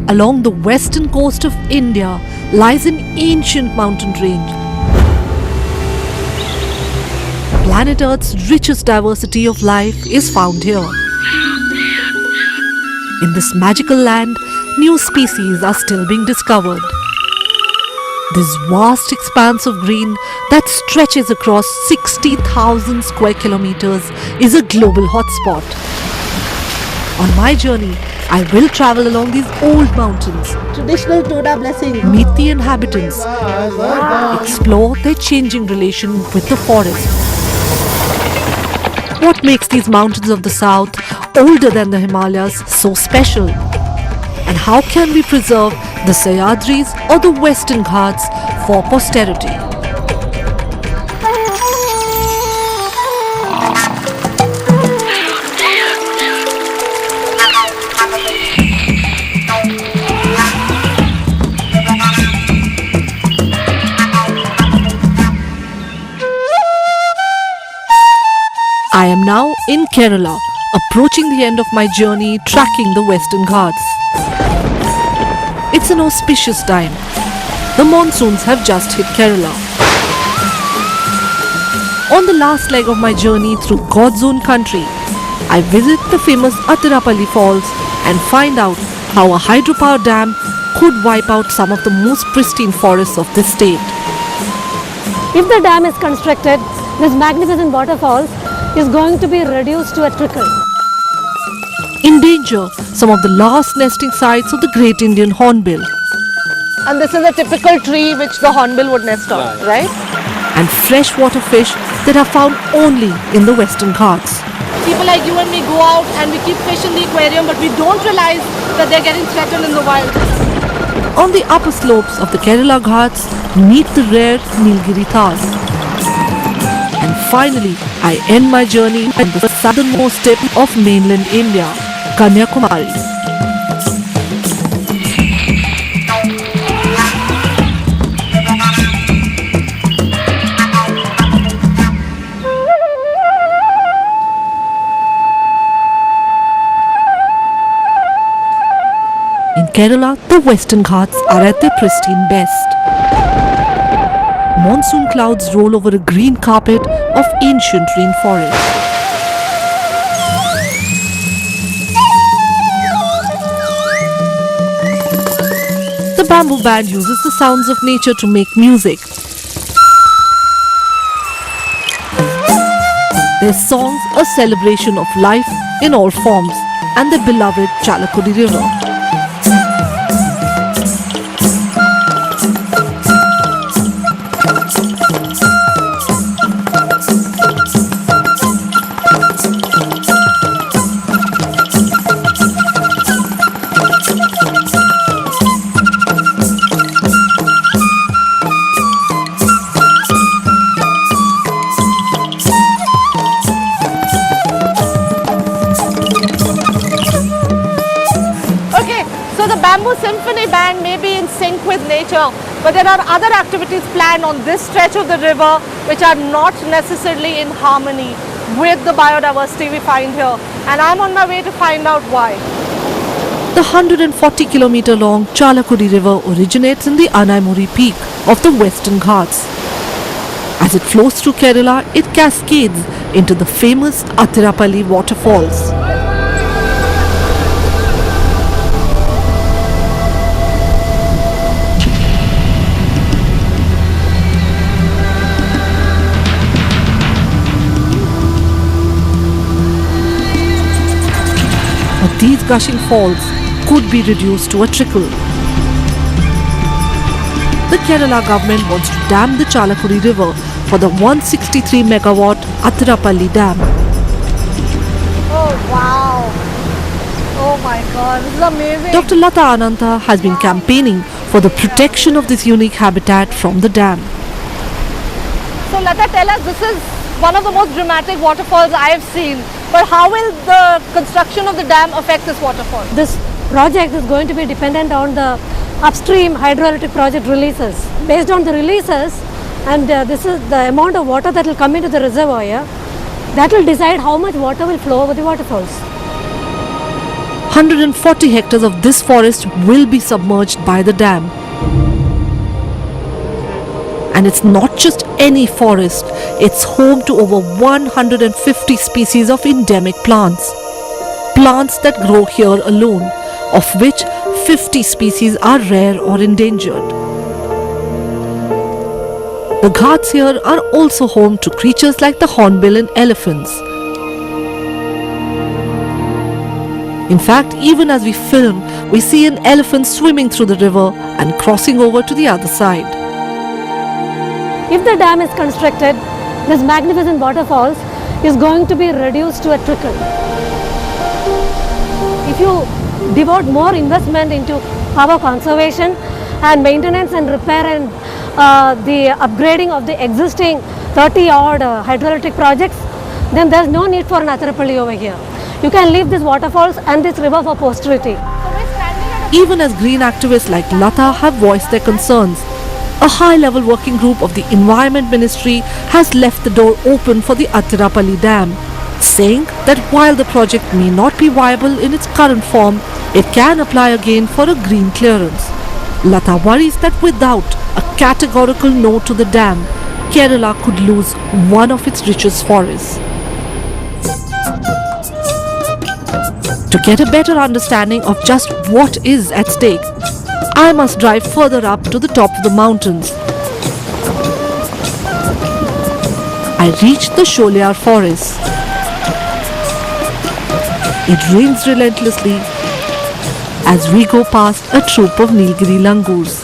Along the western coast of India lies an ancient mountain range. Planet Earth's richest diversity of life is found here. In this magical land, new species are still being discovered. This vast expanse of green that stretches across 60,000 square kilometers is a global hotspot. On my journey, I will travel along these old mountains, Traditional Toda blessing. meet the inhabitants, explore their changing relation with the forest. What makes these mountains of the south, older than the Himalayas, so special? And how can we preserve the Sahyadris or the Western Ghats for posterity? I am now in Kerala, approaching the end of my journey tracking the Western Ghats. It's an auspicious time. The monsoons have just hit Kerala. On the last leg of my journey through God's own country, I visit the famous Attirapalli Falls and find out how a hydropower dam could wipe out some of the most pristine forests of this state. If the dam is constructed, this magnificent waterfall is going to be reduced to a trickle. In danger, some of the last nesting sites of the Great Indian Hornbill. And this is a typical tree which the hornbill would nest on, right? And freshwater fish that are found only in the Western Ghats. People like you and me go out and we keep fish in the aquarium, but we don't realize that they're getting threatened in the wild. On the upper slopes of the Kerala Ghats, meet the rare Nilgiri Thars. And finally, I end my journey at the southernmost tip of mainland India, Kanyakumari. In Kerala, the Western Ghats are at their pristine best. Monsoon clouds roll over a green carpet of ancient rainforest. The bamboo band uses the sounds of nature to make music. Their songs a celebration of life in all forms and the beloved Chalakudi River. So the Bamboo Symphony Band may be in sync with nature, but there are other activities planned on this stretch of the river which are not necessarily in harmony with the biodiversity we find here. And I'm on my way to find out why. The 140-kilometer long Chalakudi River originates in the Anaimuri peak of the Western Ghats. As it flows through Kerala, it cascades into the famous Attirapalli waterfalls. But these gushing falls could be reduced to a trickle. The Kerala government wants to dam the Chalakudi River for the 163 megawatt Attirapalli Dam. Oh wow! Oh my god, this is amazing! Dr. Lata Ananta has been campaigning for the protection of this unique habitat from the dam. So Lata, tell us, this is one of the most dramatic waterfalls I have seen. But how will the construction of the dam affect this waterfall? This project is going to be dependent on the upstream hydroelectric project releases. Based on the releases, and this is the amount of water that will come into the reservoir, that will decide how much water will flow over the waterfalls. 140 hectares of this forest will be submerged by the dam. And it's not just any forest, it's home to over 150 species of endemic plants. Plants that grow here alone, of which 50 species are rare or endangered. The Ghats here are also home to creatures like the hornbill and elephants. In fact, even as we film, we see an elephant swimming through the river and crossing over to the other side. If the dam is constructed, this magnificent waterfalls is going to be reduced to a trickle. If you devote more investment into power conservation and maintenance and repair and the upgrading of the existing 30-odd hydroelectric projects, then there's no need for an Atharapalli over here. You can leave these waterfalls and this river for posterity. Even as green activists like Lata have voiced their concerns, a high-level working group of the Environment Ministry has left the door open for the Atharapalli Dam, saying that while the project may not be viable in its current form, it can apply again for a green clearance. Lata worries that without a categorical no to the dam, Kerala could lose one of its richest forests. To get a better understanding of just what is at stake, I must drive further up to the top of the mountains. I reach the Sholiyar forest. It rains relentlessly as we go past a troop of Nilgiri langurs.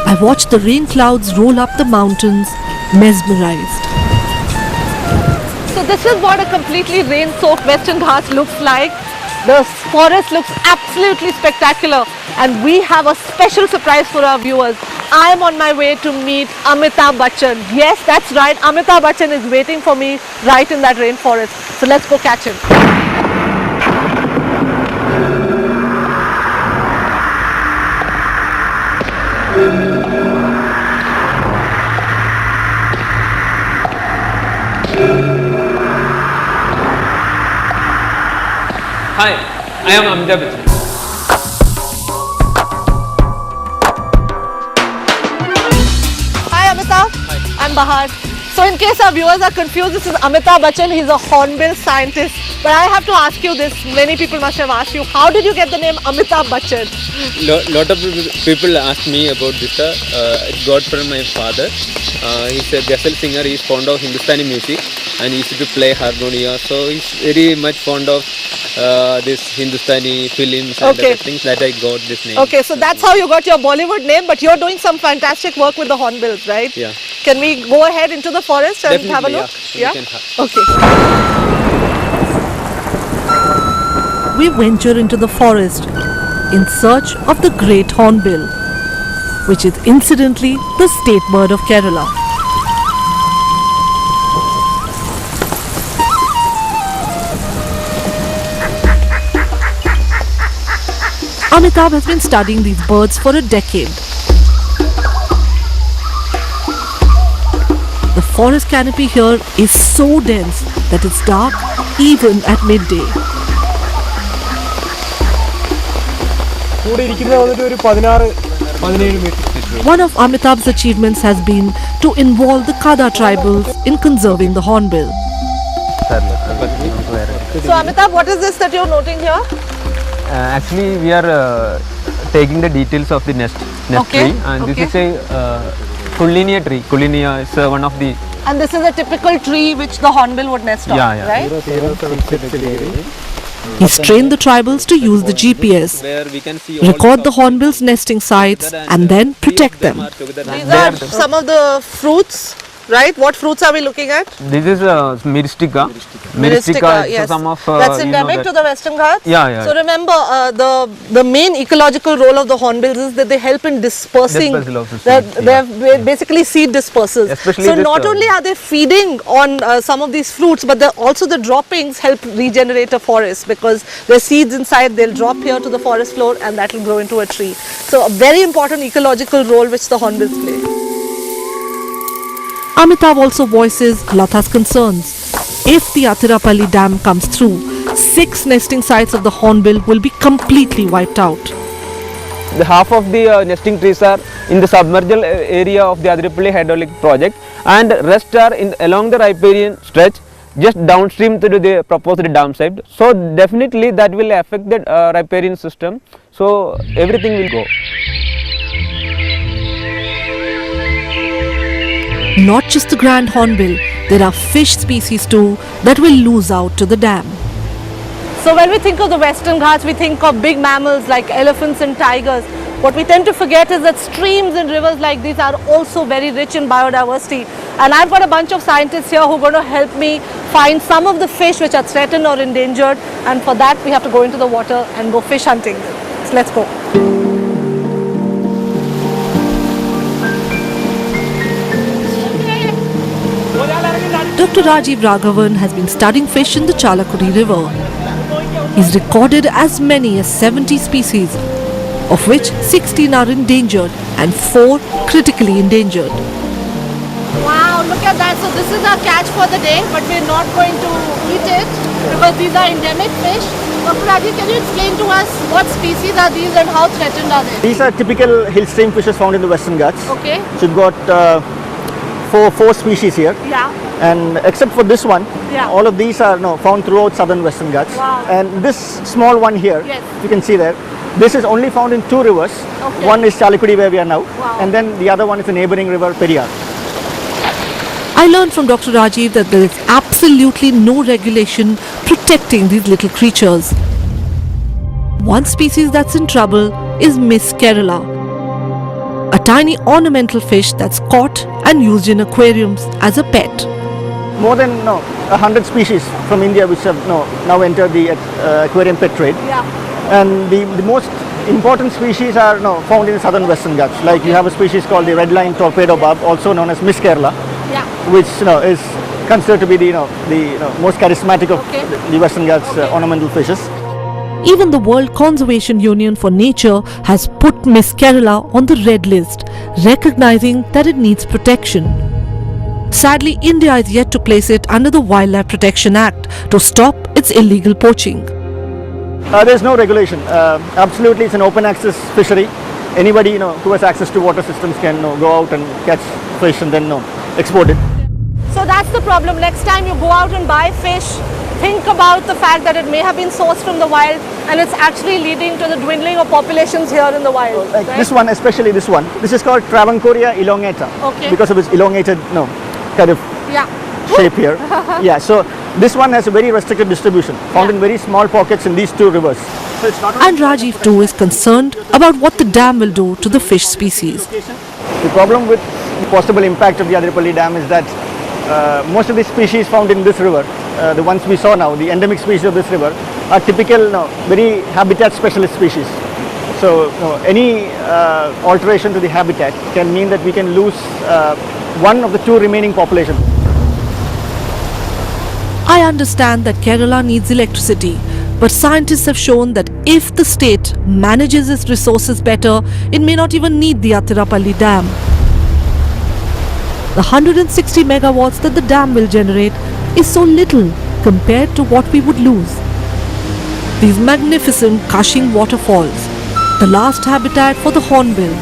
I watch the rain clouds roll up the mountains, mesmerized. So this is what a completely rain-soaked Western Ghats looks like. The forest looks absolutely spectacular, and we have a special surprise for our viewers. I am on my way to meet Amitabh Bachchan. Yes, that's right, Amitabh Bachchan is waiting for me right in that rainforest. So let's go catch him. Hi, I am Amitabh Bachchan. Hi Amitabh. Hi. I'm Bahar. So in case our viewers are confused, this is Amitabh Bachchan. He's a hornbill scientist. But I have to ask you this. Many people must have asked you, how did you get the name Amitabh Bachchan? Lot of people ask me about this. It got from my father. He's a ghazal singer. He's fond of Hindustani music and he used to play harmonia. So he's very much fond of this Hindustani films and other things that I got this name. Okay, so that's how you got your Bollywood name, but you're doing some fantastic work with the hornbills, right? Yeah. Can we go ahead into the forest and Definitely, have a look? Yeah. We can have. Okay. We venture into the forest in search of the great hornbill, which is incidentally the state bird of Kerala. Amitabh has been studying these birds for a decade. The forest canopy here is so dense that it's dark even at midday. One of Amitabh's achievements has been to involve the Kada tribals in conserving the hornbill. So Amitabh, what is this that you're noting here? Actually, we are taking the details of the nest tree, and this is a Kullinia tree. Kullinia is one of the. And this is a typical tree which the hornbill would nest on, right? He's trained the tribals to use the GPS, Where we can see record the hornbill's nesting sites, and then protect them. These are some of the fruits, right? What fruits are we looking at? This is Myristica. Myristica, is yes. some of That's endemic to the Western Ghats? Yeah. So remember, the main ecological role of the hornbills is that they help in dispersing. They're basically seed dispersers. Especially so not only are they feeding on some of these fruits, but also the droppings help regenerate a forest, because there's seeds inside, they'll drop here to the forest floor and that will grow into a tree. So a very important ecological role which the hornbills play. Amitabh also voices Lata's concerns. If the Athirapalli Dam comes through, 6 nesting sites of the hornbill will be completely wiped out. The half of the nesting trees are in the submerged area of the Athirapalli hydraulic project, and rest are along the riparian stretch just downstream to the proposed dam site. So definitely that will affect the riparian system. So everything will go. Not just the grand hornbill, there are fish species too that will lose out to the dam. So when we think of the Western Ghats, we think of big mammals like elephants and tigers. What we tend to forget is that streams and rivers like these are also very rich in biodiversity. And I've got a bunch of scientists here who are going to help me find some of the fish which are threatened or endangered. And for that, we have to go into the water and go fish hunting. So let's go. Dr. Rajiv Raghavan has been studying fish in the Chalakudi River. He's recorded as many as 70 species, of which 16 are endangered and 4 critically endangered. Wow, look at that. So this is our catch for the day, but we're not going to eat it because these are endemic fish. Dr. Rajiv, can you explain to us what species are these and how threatened are they? These are typical hill stream fishes found in the Western Ghats. Okay. So you've got four species here. Yeah. And except for this one, Yeah. all of these are found throughout southern Western Ghats. Wow. And this small one here, Yes. you can see there, this is only found in 2 rivers. Okay. One is Chalakudi where we are now, Wow. and then the other one is the neighboring river Periyar. I learned from Dr. Rajiv that there is absolutely no regulation protecting these little creatures. One species that's in trouble is Miss Kerala, a tiny ornamental fish that's caught and used in aquariums as a pet. More than 100 species from India which have now entered the aquarium pet trade. Yeah. And the most important species are found in the southern Western Ghats. Like you have a species called the red line torpedo barb, also known as Miss Kerala, Yeah. which is considered to be the most charismatic of Okay. the Western Ghats ornamental fishes. Even the World Conservation Union for Nature has put Miss Kerala on the red list, recognizing that it needs protection. Sadly, India is yet to place it under the Wildlife Protection Act to stop its illegal poaching. There's no regulation. Absolutely, it's an open access fishery. Anybody who has access to water systems can go out and catch fish and then export it. So that's the problem. Next time you go out and buy fish, think about the fact that it may have been sourced from the wild and it's actually leading to the dwindling of populations here in the wild. Like right? this one, especially this one. This is called Travancoria elongata. Okay. Because of its elongated kind of Yeah. shape here. Yeah, so this one has a very restricted distribution, found in very small pockets in these 2 rivers. So it's not And Rajiv too is concerned about what the dam will do to the fish species. the problem with the possible impact of the Athirapalli Dam is that most of the species found in this river, the ones we saw now, the endemic species of this river, are typical, very habitat specialist species. So any alteration to the habitat can mean that we can lose one of the 2 remaining populations. I understand that Kerala needs electricity, but scientists have shown that if the state manages its resources better, it may not even need the Athirapalli Dam. The 160 megawatts that the dam will generate is so little compared to what we would lose. These magnificent gushing waterfalls, the last habitat for the hornbill,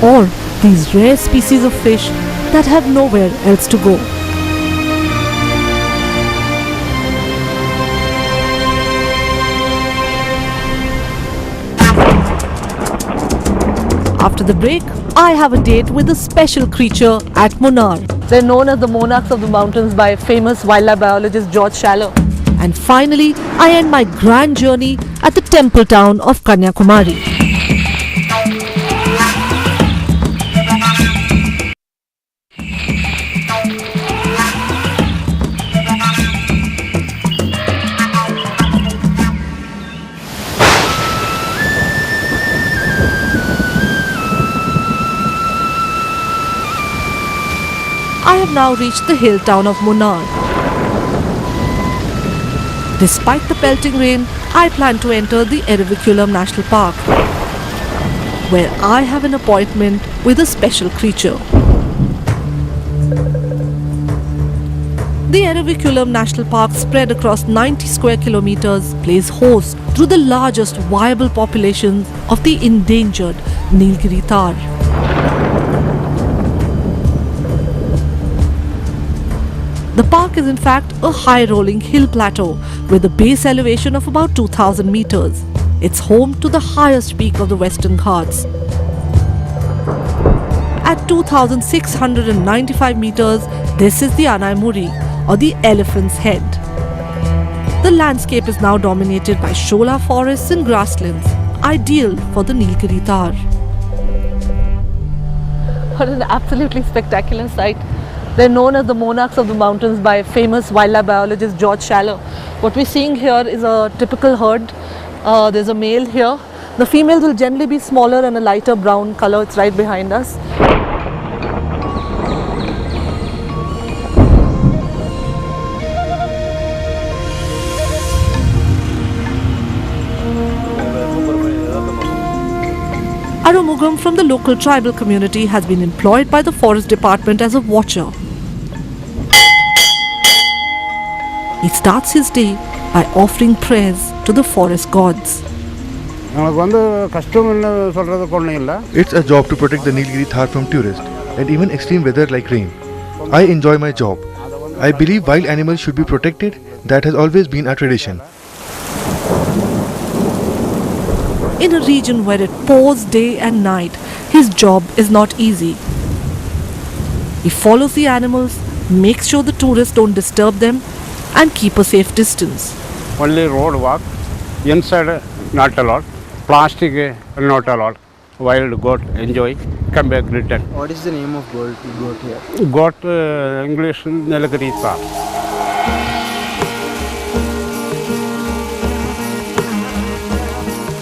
or these rare species of fish that have nowhere else to go. After the break, I have a date with a special creature at Munnar. They're known as the monarchs of the mountains by famous wildlife biologist George Schaller. And finally, I end my grand journey at the temple town of Kanyakumari. I have now reached the hill town of Munnar. Despite the pelting rain, I plan to enter the Eraviculam National Park, where I have an appointment with a special creature. The Eraviculum National Park, spread across 90 square kilometers, plays host to the largest viable population of the endangered Nilgiri tahr. The park is in fact a high-rolling hill plateau with a base elevation of about 2000 meters. It's home to the highest peak of the Western Ghats. At 2695 meters, this is the Anaimuri, or the elephant's head. The landscape is now dominated by shola forests and grasslands, ideal for the Nilgiri tahr. What an absolutely spectacular sight. They're known as the monarchs of the mountains by famous wildlife biologist George Schaller. What we're seeing here is a typical herd. There's a male here. The females will generally be smaller and a lighter brown color. It's right behind us. Arumugam from the local tribal community has been employed by the forest department as a watcher. He starts his day by offering prayers to the forest gods. It's a job to protect the Nilgiri Thar from tourists and even extreme weather like rain. I enjoy my job. I believe wild animals should be protected. That has always been our tradition. In a region where it pours day and night, his job is not easy. He follows the animals, makes sure the tourists don't disturb them, and keep a safe distance. Only road walk, inside not allowed, plastic not allowed. Wild goat enjoy, come back return. What is the name of goat here? Goat English Nilgiri tahr.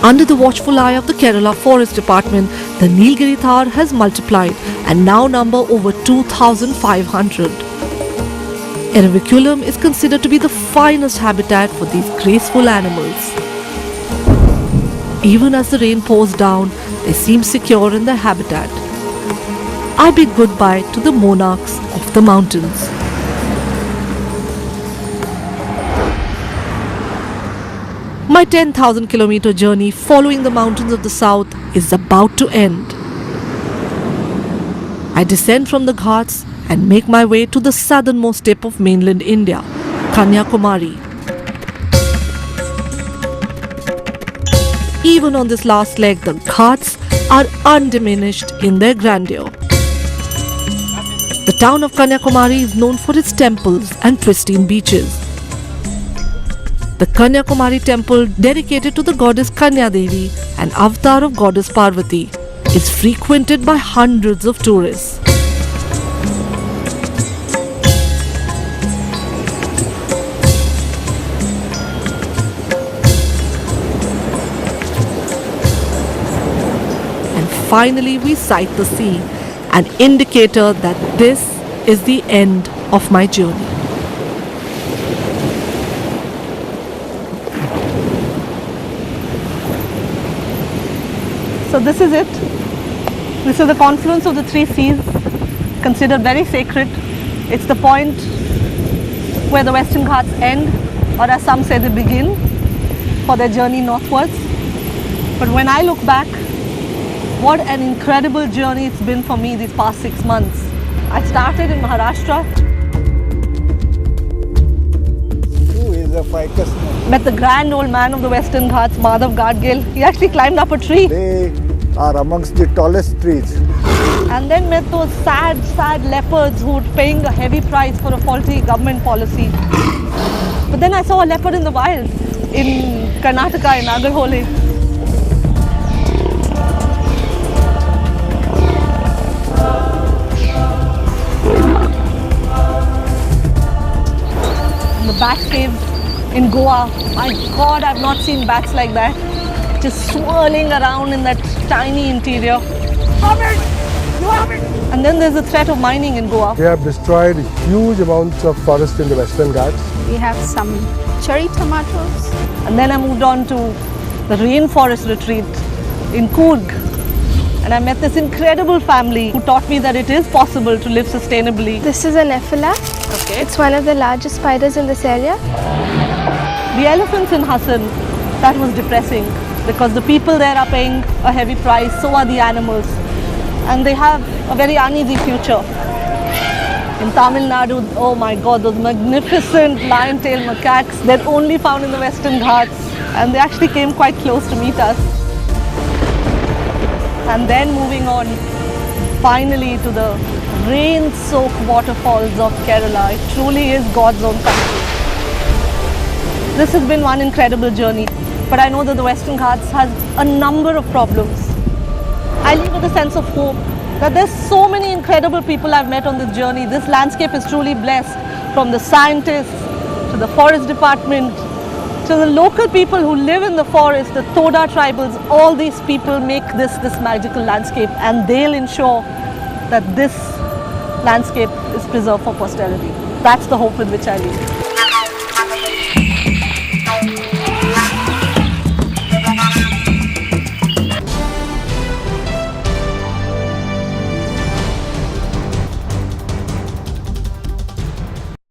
Under the watchful eye of the Kerala Forest Department, the Nilgiri tahr has multiplied and now number over 2,500. Eraviculum is considered to be the finest habitat for these graceful animals. Even as the rain pours down, they seem secure in their habitat. I bid goodbye to the monarchs of the mountains. My 10,000 kilometer journey following the mountains of the south is about to end. I descend from the Ghats and make my way to the southernmost tip of mainland India, Kanyakumari. Even on this last leg, the Ghats are undiminished in their grandeur. The town of Kanyakumari is known for its temples and pristine beaches. The Kanyakumari temple, dedicated to the goddess Kanya Devi, an avatar of goddess Parvati, is frequented by hundreds of tourists. And finally we sight the sea, an indicator that this is the end of my journey. So this is it. This is the confluence of the three seas, considered very sacred. It's the point where the Western Ghats end, or as some say, they begin for their journey northwards. But when I look back, what an incredible journey it's been for me these past 6 months. I started in Maharashtra. Who is the ficus? Met the grand old man of the Western Ghats, Madhav Gadgil. He actually climbed up a tree. They are amongst the tallest trees. And then met those sad leopards who were paying a heavy price for a faulty government policy. But then I saw a leopard in the wild in Karnataka, in Nagarhole. The bat cave in Goa. My God, I've not seen bats like that. Just swirling around in that tiny interior. And then there's the threat of mining in Goa. They have destroyed huge amounts of forest in the Western Ghats. We have some cherry tomatoes. And then I moved on to the rainforest retreat in Coorg. And I met this incredible family who taught me that it is possible to live sustainably. This is an Nephila. Okay. It's one of the largest spiders in this area. The elephants in Hassan, that was depressing because the people there are paying a heavy price, so are the animals. And they have a very uneasy future. In Tamil Nadu, oh my God, those magnificent lion-tailed macaques, they're only found in the Western Ghats, and they actually came quite close to meet us. And then moving on, finally to the rain-soaked waterfalls of Kerala. It truly is God's own country. This has been one incredible journey, but I know that the Western Ghats has a number of problems. I leave with a sense of hope that there's so many incredible people I've met on this journey. This landscape is truly blessed, from the scientists to the forest department to the local people who live in the forest, the Toda tribals. All these people make this magical landscape, and they'll ensure that this landscape is preserved for posterity. That's the hope with which I leave.